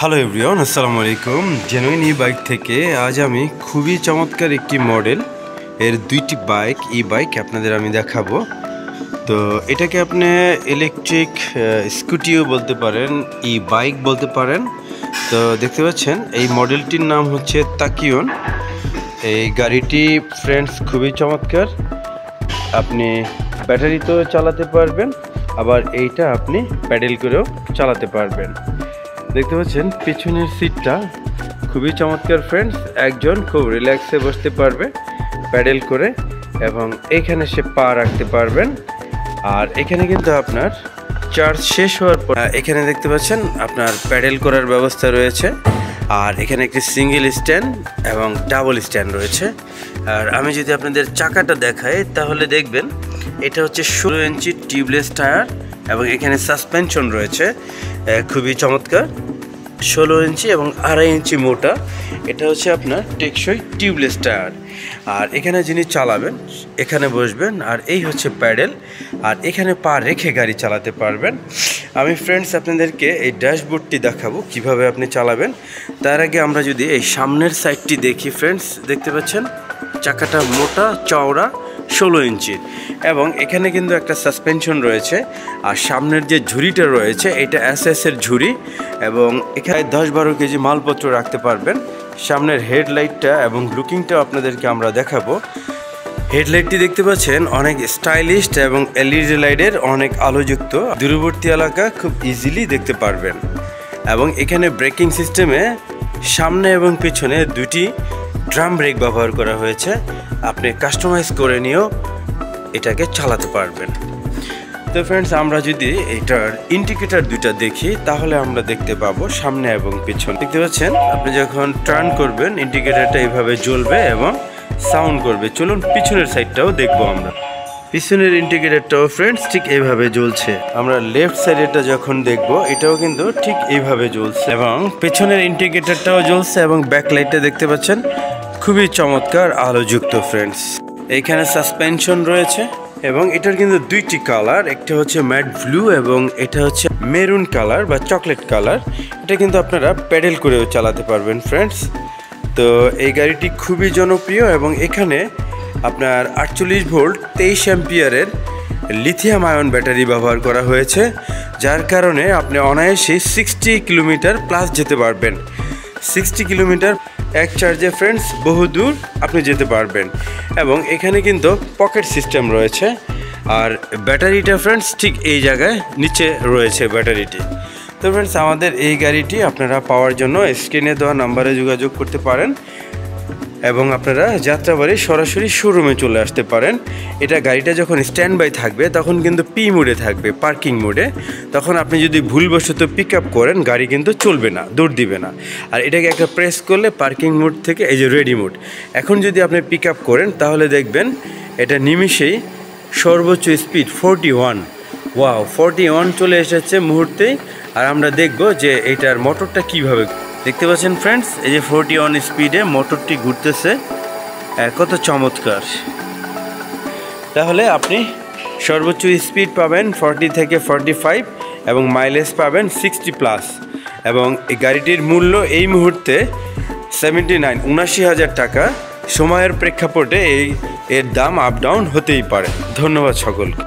Hello everyone, আসসালামু আলাইকুম। Genuine ই bike থেকে আজ আমি খুবই চমৎকার একটি মডেল এর দুইটি বাইক আপনাদের আমি দেখাবো। তো এটাকে আপনি ইলেকট্রিক স্কুটিও বলতে পারেন, ই বাইক বলতে পারেন। তো দেখতে পাচ্ছেন এই মডেলটির নাম হচ্ছে তাকিয়ন। এই গাড়িটি ফ্রেন্ডস খুবই চমৎকার। আপনি ব্যাটারিতেও চালাতে পারবেন, আবার এইটা আপনি প্যাডেল করেও চালাতে পারবেন। দেখতে পাচ্ছেন পিছনের সিটটা খুবই চমৎকার ফ্রেন্ডস। একজন খুব রিল্যাক্সে বসতে পারবে প্যাডেল করে, এবং এখানে সে পা রাখতে পারবেন। আর এখানে কিন্তু আপনার চার্জ শেষ হওয়ার পর এখানে দেখতে পাচ্ছেন আপনার প্যাডেল করার ব্যবস্থা রয়েছে। আর এখানে একটি সিঙ্গেল স্ট্যান্ড এবং ডাবল স্ট্যান্ড রয়েছে। আর আমি যদি আপনাদের চাকাটা দেখাই তাহলে দেখবেন এটা হচ্ছে 16 ইঞ্চি টিউবলেস টায়ার, এবং এখানে সাসপেনশন রয়েছে খুবই চমৎকার। 16 ইঞ্চি এবং 2.5 ইঞ্চি মোটা। এটা হচ্ছে আপনার টেকসই টিউবলেস টায়ার। আর এখানে যিনি চালাবেন এখানে বসবেন, আর এই হচ্ছে প্যাডেল, আর এখানে পা রেখে গাড়ি চালাতে পারবেন। আমি ফ্রেন্ডস আপনাদেরকে এই ড্যাশবোর্ডটি দেখাবো কিভাবে আপনি চালাবেন। তার আগে আমরা যদি এই সামনের সাইডটি দেখি ফ্রেন্ডস, দেখতে পাচ্ছেন চাকাটা মোটা চওড়া 16 ইঞ্চির, এবং এখানে কিন্তু একটা সাসপেনশন রয়েছে। আর সামনের যে ঝুড়িটা রয়েছে এটা এসএসের ঝুড়ি, এবং এখানে 10-12 কেজি মালপত্র রাখতে পারবেন। সামনের হেডলাইটটা এবং লুকিংটাও আপনাদেরকে আমরা দেখাবো। হেডলাইটটি দেখতে পাচ্ছেন অনেক স্টাইলিশ এবং এলইডি লাইটের অনেক আলোযুক্ত। দূরবর্তী এলাকা খুব ইজিলি দেখতে পারবেন। এবং এখানে ব্রেকিং সিস্টেমে সামনে এবং পিছনে দুটি ড্রাম ব্রেক ব্যবহার করা হয়েছে। আপনি কাস্টমাইজ করে নিয়েও এটাকে চালাতে পারবেন। তো ফ্রেন্ডস, আমরা যদি এটার ইন্ডিকেটর দুইটা দেখি তাহলে আমরা দেখতে পাবো সামনে এবং পিছনে। দেখতে পাচ্ছেন আপনি যখন টার্ন করবেন ইন্ডিকেটরটা এইভাবে জ্বলবে এবং সাউন্ড করবে। চলুন পিছনের সাইডটাও দেখবো আমরা। পিছনের ইন্ডিকেটরটাও ফ্রেন্ডস ঠিক এইভাবে জ্বলছে। আমরা লেফট সাইডেরটা যখন দেখব এটাও কিন্তু ঠিক এইভাবে জ্বলছে, এবং পেছনের ইন্ডিকেটরটাও জ্বলছে, এবং ব্যাকলাইটটা দেখতে পাচ্ছেন খুবই চমৎকার আলোযুক্ত ফ্রেন্ডস। এইখানে সাসপেনশন রয়েছে, এবং এটার কিন্তু দুইটি কালার, একটা হচ্ছে ম্যাট ব্লু এবং এটা হচ্ছে মেরুন কালার বা চকলেট কালার। এটা কিন্তু আপনারা প্যাডেল করেও চালাতে পারবেন ফ্রেন্ডস। তো এই গাড়িটি খুবই জনপ্রিয়, এবং এখানে আপনার 48 ভোল্ট 23 অ্যাম্পিয়ারের লিথিয়াম আয়ন ব্যাটারি ব্যবহার করা হয়েছে, যার কারণে আপনি অনায়াসেই 60 কিলোমিটার প্লাস যেতে পারবেন। 60 কিলোমিটার এক চার্জে ফ্রেন্ডস বহু দূর আপনি যেতে পারবেন। এবং এখানে কিন্তু পকেট সিস্টেম রয়েছে। আর ব্যাটারিটা ফ্রেন্ডস ঠিক এই জায়গায় নিচে রয়েছে ব্যাটারিটি। তো ফ্রেন্ডস, আমাদের এই গাড়িটি আপনারা পাওয়ার জন্য স্ক্রিনে দেওয়া নাম্বারে যোগাযোগ করতে পারেন, এবং আপনারা যাত্রাবাড়ি সরাসরি শোরুমে চলে আসতে পারেন। এটা গাড়িটা যখন স্ট্যান্ড বাই থাকবে তখন কিন্তু পি মোডে থাকবে, পার্কিং মোডে। তখন আপনি যদি ভুলবশত পিক আপ করেন গাড়ি কিন্তু চলবে না, দৌড় দিবে না। আর এটাকে একটা প্রেস করলে পার্কিং মোড থেকে এই যে রেডি মোড, এখন যদি আপনি পিক আপ করেন তাহলে দেখবেন এটা নিমিষেই সর্বোচ্চ স্পিড 41, ওয়াও 41 চলে এসেছে মুহূর্তেই। আর আমরা দেখব যে এটার মোটরটা কিভাবে। দেখতে পাচ্ছেন ফ্রেন্ডস, এই যে 41 স্পিডে মোটরটি ঘুরতেছে, কত চমৎকার। তাহলে আপনি সর্বোচ্চ স্পিড পাবেন 40 থেকে 45, এবং মাইলেজ পাবেন 60+। এবং এই গাড়িটির মূল্য এই মুহূর্তে 79,79,000 টাকা। সময়ের প্রেক্ষাপটে এর দাম আপ ডাউন হতেই পারে। ধন্যবাদ সকলকে।